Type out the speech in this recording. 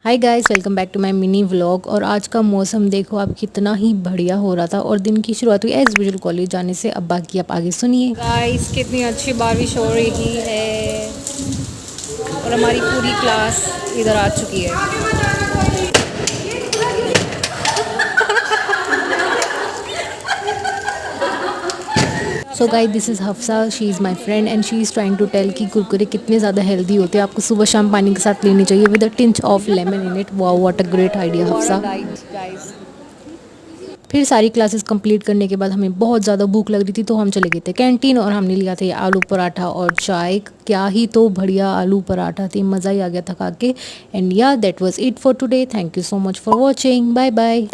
Hi guys, welcome back to my mini vlog. और आज का मौसम देखो आप, कितना ही बढ़िया हो रहा था और दिन की शुरुआत हुई एज यूजुअल कॉलेज जाने से। अब बाकी आप आगे सुनिए। गाइस, कितनी अच्छी बारिश हो रही है और हमारी पूरी क्लास इधर आ चुकी है। So guys, this is Hafsa, she is my friend and she is trying to tell कि कुरकुरे कितने ज़्यादा हेल्दी होते हैं, आपको सुबह शाम पानी के साथ लेनी चाहिए with a tinge of lemon in it. Wow, what a great idea Hafsa. फिर सारी क्लासेस कंप्लीट करने के बाद हमें बहुत ज़्यादा भूख लग रही थी, तो हम चले गए थे कैंटीन और हमने लिया था ये आलू पराठा और चाय। क्या ही तो बढ़िया आलू पराठा थी, मज़ा ही आ गया था खा के। And yeah that was it for today. Thank you so much for watching. Bye bye.